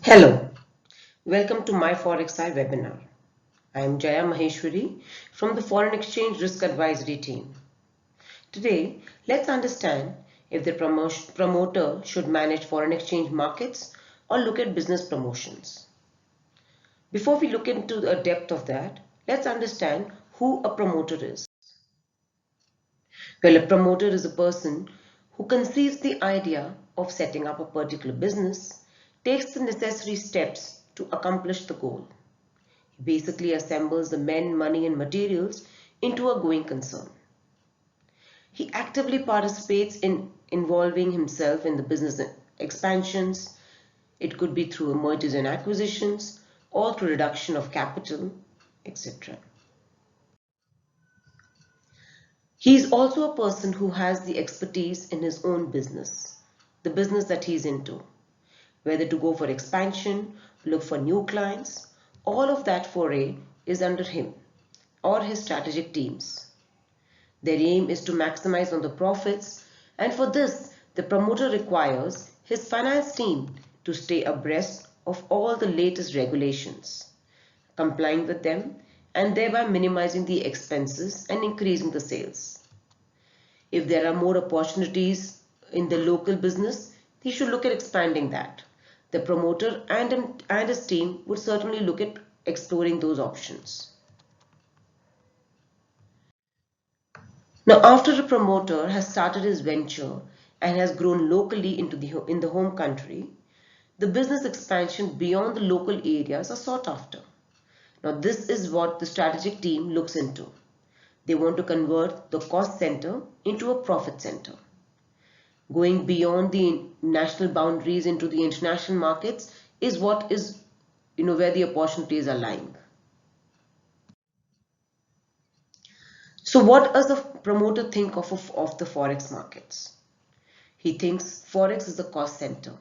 Hello, welcome to MyForex Eye webinar. I am Jaya Maheshwari from the Foreign Exchange Risk Advisory team. Today, let's understand if the promoter should manage foreign exchange markets or look at business promotions. Before we look into the depth of that, let's understand who a promoter is. Well, a promoter is a person who conceives the idea of setting up a particular business, takes the necessary steps to accomplish the goal. He basically assembles the men, money and materials into a going concern. He actively participates in involving himself in the business expansions. It could be through mergers and acquisitions or through reduction of capital, etc. He is also a person who has the expertise in his own business, the business that he's into, whether to go for expansion, look for new clients, all of that foray is under him or his strategic teams. Their aim is to maximize on the profits, and for this, the promoter requires his finance team to stay abreast of all the latest regulations, complying with them, and thereby minimizing the expenses and increasing the sales. If there are more opportunities in the local business, he should look at expanding that. The promoter and his team would certainly look at exploring those options. Now, after a promoter has started his venture and has grown locally in the home country, the business expansion beyond the local areas are sought after. Now, this is what the strategic team looks into. They want to convert the cost center into a profit center. Going beyond the national boundaries into the international markets is what is, where the opportunities are lying. So what does the promoter think of the Forex markets? He thinks Forex is a cost center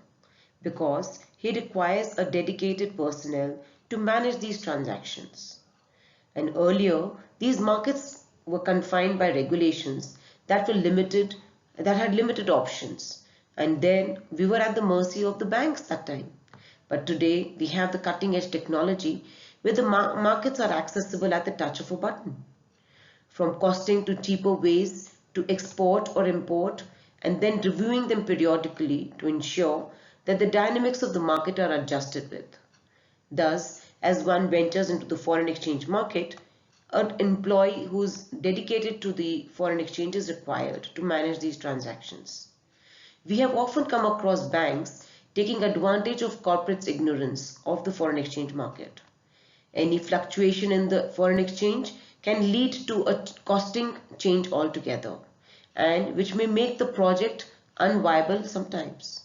because he requires a dedicated personnel to manage these transactions. And earlier, these markets were confined by regulations that had limited options. And then we were at the mercy of the banks that time. But today, we have the cutting edge technology where the markets are accessible at the touch of a button. From costing to cheaper ways to export or import, and then reviewing them periodically to ensure that the dynamics of the market are adjusted with. Thus, as one ventures into the foreign exchange market, an employee who's dedicated to the foreign exchange is required to manage these transactions. We have often come across banks taking advantage of corporates' ignorance of the foreign exchange market. Any fluctuation in the foreign exchange can lead to a costing change altogether, and which may make the project unviable sometimes.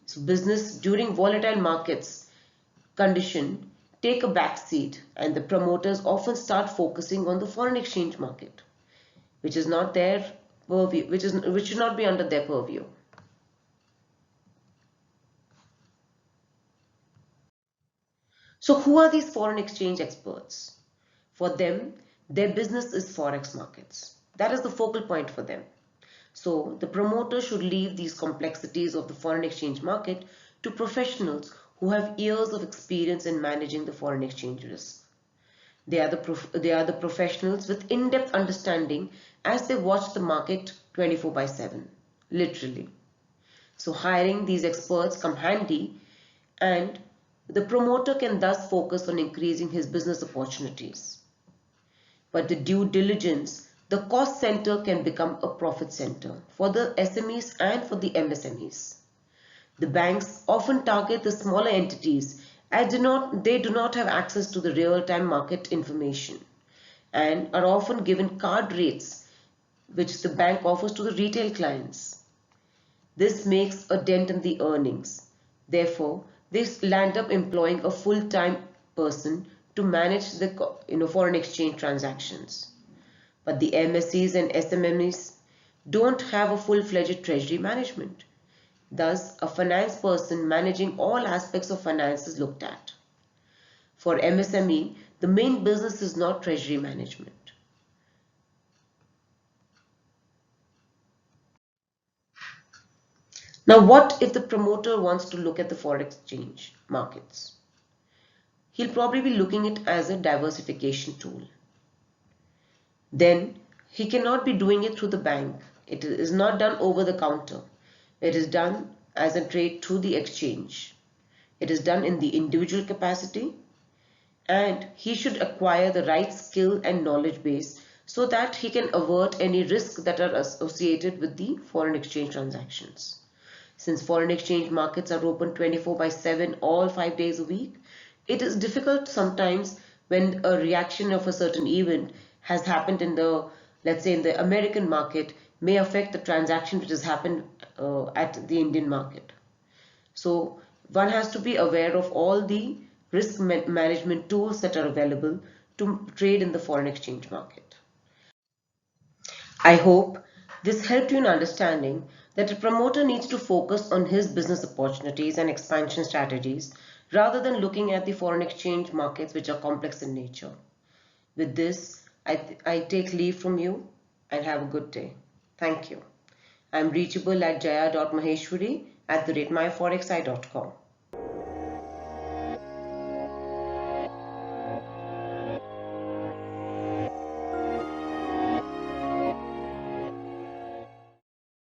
So business during volatile markets condition take a back seat, and the promoters often start focusing on the foreign exchange market, which is not their purview, which should not be under their purview. So who are these foreign exchange experts? For them, their business is Forex markets. That is the focal point for them. So the promoter should leave these complexities of the foreign exchange market to professionals who have years of experience in managing the foreign exchange risk. They are the professionals with in-depth understanding as they watch the market 24/7, literally. So hiring these experts come handy, and the promoter can thus focus on increasing his business opportunities. But the due diligence, the cost center can become a profit center for the SMEs and for the MSMEs. The banks often target the smaller entities as they do not have access to the real-time market information and are often given card rates which the bank offers to the retail clients. This makes a dent in the earnings. Therefore, they land up employing a full-time person to manage the foreign exchange transactions. But the MSCs and SMMEs don't have a full-fledged treasury management. Thus, a finance person managing all aspects of finance is looked at. For MSME, the main business is not treasury management. Now, what if the promoter wants to look at the foreign exchange markets? He'll probably be looking at it as a diversification tool. Then he cannot be doing it through the bank. It is not done over the counter. It is done as a trade through the exchange. It is done in the individual capacity, and he should acquire the right skill and knowledge base so that he can avert any risks that are associated with the foreign exchange transactions. Since foreign exchange markets are open 24/7 all 5 days a week, it is difficult sometimes when a reaction of a certain event has happened in the, let's say in the American market, may affect the transaction which has happened at the Indian market. So one has to be aware of all the risk management tools that are available to trade in the foreign exchange market. I hope this helped you in understanding that a promoter needs to focus on his business opportunities and expansion strategies rather than looking at the foreign exchange markets, which are complex in nature. With this, I take leave from you and have a good day. Thank you. I am reachable at jaya.maheshwari@myforexeye.com.